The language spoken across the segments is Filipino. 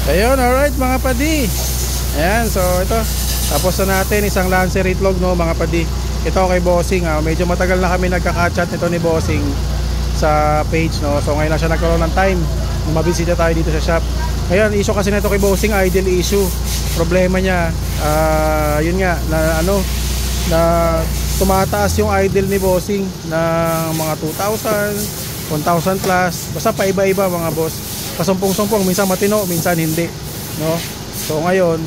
Ayun, alright mga padi. Ayan, so ito tapos na natin isang Lancer itlog, no mga padi. Ito kay Bossing, medyo matagal na kami nagka-chat nito ni Bossing sa page, no. So ngayon na siya nagkaroon ng time, mabisita tayo dito sa shop. Ngayon, issue kasi nito kay Bossing, idle issue. Problema niya, yun nga, na na tumataas yung idle ni Bossing ng mga 2,000, 1,000 plus. Basta paiba-iba mga boss. Pasumpong-sumpong, minsan matino, minsan hindi, no? So ngayon,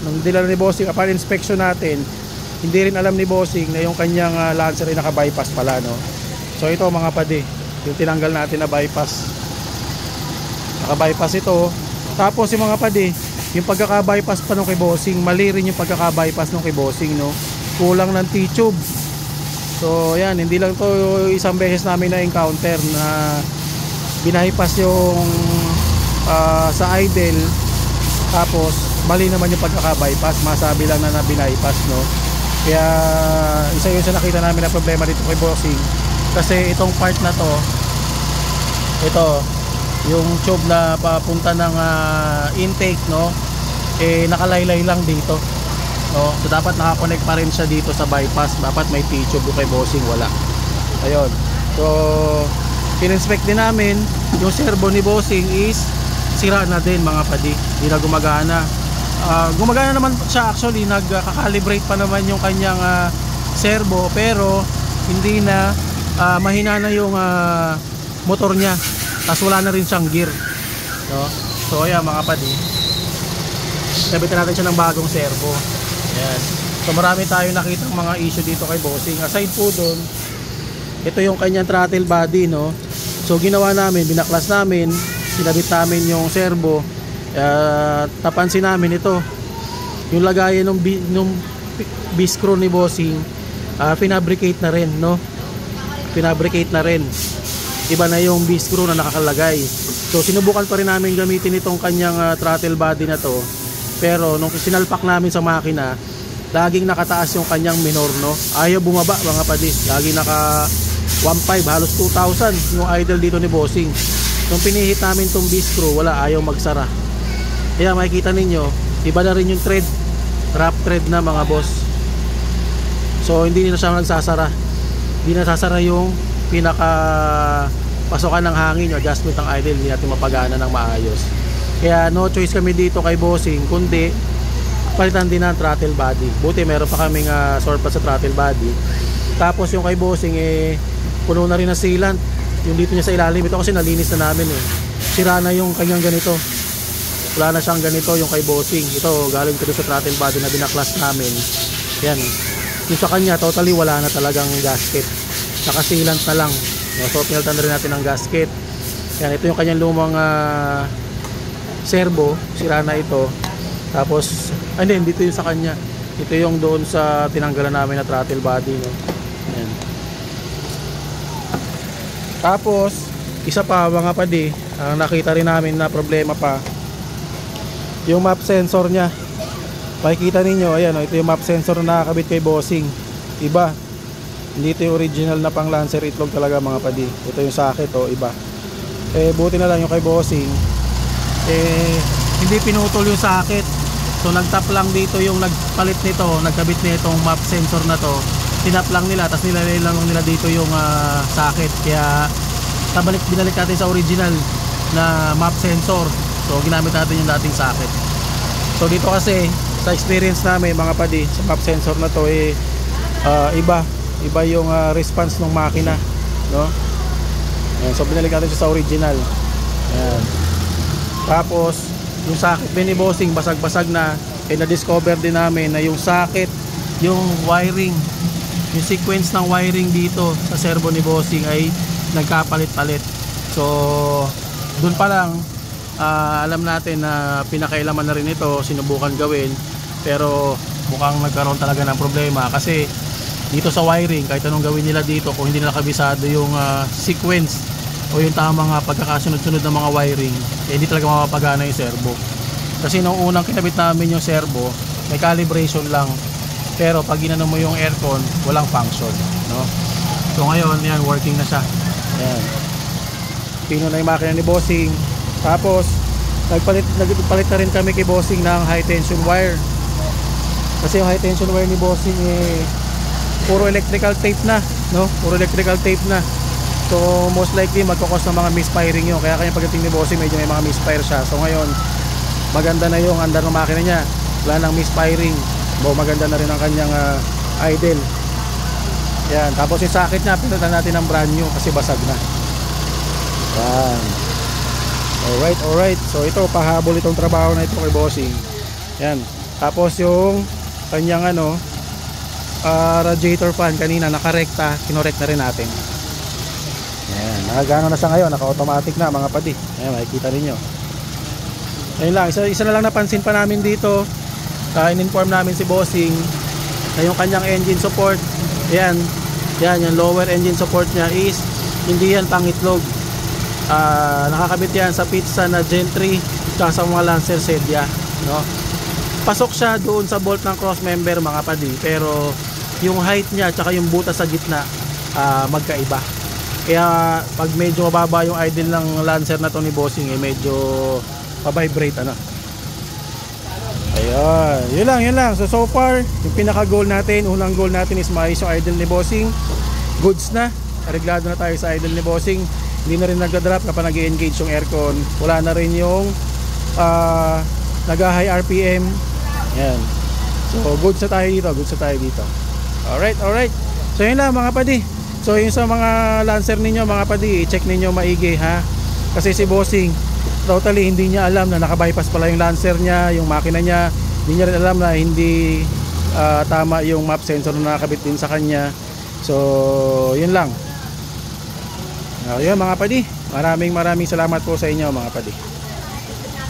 nung dinala ni Bossing, upon inspection natin, hindi rin alam ni Bossing na yung kanyang Lancer ay naka-bypass pala, no? So ito mga padi, yung tinanggal natin na bypass, naka-bypass ito. Tapos yung mga padi, yung pagkaka-bypass pa nung kay Bossing, mali rin yung pagkaka-bypass nung kay Bossing, no? Kulang ng T-tube. So yan, hindi lang to isang beses namin na-encounter na binahypass yung sa idle, tapos mali naman yung pagkaka-bypass, masabi lang na binahypass, no? Kaya isa yun sa nakita namin na problema dito kay Bossing, kasi itong part na to, ito yung tube na papunta ng intake, no, nakalaylay lang dito, no? So dapat nakakonect pa rin siya dito sa bypass, dapat may T-tube. Yung kay Bossing wala. Ayun, so in-inspect din namin, yung servo ni Bossing is sira na din mga padi, hindi na gumagana. Gumagana naman siya actually, nagka-calibrate pa naman yung kanyang servo, pero hindi na, mahina na yung motor niya, tapos wala na rin siyang gear, no? So ayan mga padi, sabitan natin siya ng bagong servo. Ayan. So marami tayo nakita mga issue dito kay Bossing. Aside po doon, ito yung kanyang throttle body, no? So ginawa namin, binaklas namin, sinabit namin yung servo. Napansin namin ito, yung lagayan ng B-screw ni Bossing, pinabricate na rin, no? Pinabricate na rin. Iba na yung B-screw na nakakalagay. So sinubukan pa rin namin gamitin itong kanyang throttle body na to. Pero nung sinalpak namin sa makina, laging nakataas yung kanyang minor, no? Ayaw bumaba mga padi. Laging naka 1.5, halos 2,000 yung idle dito ni Bossing. Nung pinihit namin tong B-screw, wala, ayaw magsara. Kaya makikita ninyo, iba na rin yung thread, wrap thread na mga boss. So hindi na siya nagsasara. Hindi nasasara yung pinaka pasokan ng hangin, yung adjustment ng idle, hindi natin mapagana ng maayos. Kaya no choice kami dito kay Bossing, kundi palitan din ng throttle body. Buti meron pa kaming surplus sa throttle body. Tapos yung kay Bossing, puno na rin ng sealant yung dito niya sa ilalim. Ito kasi nalinis na namin, sira na yung kanyang ganito, wala na siyang ganito yung kay Bossing. Ito galing ko sa throttle body na binaklas namin. Yan, yung sa kanya totally wala na talagang gasket, naka-sealant na lang, no? So pinalitan na rin natin ang gasket. Yan, ito yung kanyang lumang servo, sira na ito. Tapos hindi, dito yung sa kanya, ito yung doon sa tinanggalan namin na throttle body, no? Yan. Tapos isa pa mga padi, nakita rin namin na problema pa, yung map sensor nya. Makikita ninyo, ayan, ito yung map sensor na nakakabit kay Bossing. Iba, hindi ito yung original na pang Lancer itlog talaga mga padi. Ito yung socket, iba. Buti na lang yung kay Bossing, hindi pinutol yung socket. So nagtap lang dito yung nagpalit nito, nagkabit nitong map sensor na to. Tinap lang nila, tapos nilalagay lang nila dito yung socket. Kaya binalik natin sa original na map sensor. So ginamit natin yung dating socket. So dito kasi sa experience namin mga padi, sa map sensor na to, iba yung response ng makina, no? Ayan, so binalik natin siya sa original. Ayan. Tapos yung socket din ni Bossing basag-basag na, na-discover din namin na yung socket, yung wiring, yung sequence ng wiring dito sa servo ni Bossing ay nagkapalit-palit. So dun pa lang, alam natin na pinakailaman na rin ito, sinubukan gawin, pero mukhang nagkaroon talaga ng problema. Kasi dito sa wiring, kahit anong gawin nila dito, kung hindi nila kabisado yung sequence o yung tamang pagkakasunod-sunod ng mga wiring, hindi talaga mapapagana yung servo. Kasi nung unang kinabit namin yung servo, may calibration lang, pero pag ginano mo yung aircon, walang function, no? So ngayon, yan, working na siya. Ayan, pino na yung makina ni Bossing. Tapos nagpalit na rin kami kay bossing ng high tension wire. Kasi yung high tension wire ni bossing puro electrical tape na, no? Puro electrical tape na. So most likely magkakos ng mga misfiring yun. Kaya pagdating ni bossing medyo may mga misfire siya. So ngayon maganda na yung andar ng makina niya, wala nang misfiring. Maganda na rin ang kanyang idle. Yan, tapos yung socket niya pinalitan natin ng brand new kasi basag na. Yan. Alright. So ito, pahabol itong trabaho na ito kay bossing. Yan. Tapos yung kanyang radiator fan kanina nakarekta, kinorek na rin natin. Yan, nakagano na sa ngayon, naka-automatic na mga padi. Ayan, makikita ninyo. Ayun lang, isa na lang napansin pa namin dito. In-inform namin si bossing na yung kanyang engine support, yan, yung lower engine support niya is hindi yan pangitlog. Nakakabit yan sa pizza na Gen 3 tsaka sa mga Lancer Sedia, no? Pasok siya doon sa bolt ng cross member mga padi, pero yung height niya tsaka yung butas sa gitna magkaiba. Kaya pag medyo mababa yung idle ng Lancer na to ni bossing, medyo pa-vibrate Ayun, yun lang. So far, yung pinaka goal natin, unang goal natin is maayos yung idle ni bossing. Goods na, areglado na tayo sa idle ni bossing. Hindi na rin nagda-drop kapag nag-engage yung aircon. Wala na rin yung nag-high RPM. Yan. So goods na tayo dito. Alright. So yun lang mga padi. So yung sa mga Lancer ninyo mga padi, i-check ninyo maigi ha. Kasi si bossing totally hindi niya alam na naka-bypass pala yung Lancer niya, yung makina niya. Hindi niya rin alam na hindi tama yung map sensor na nakakabit din sa kanya. So yun lang. Yun mga padi, maraming salamat po sa inyo mga padi.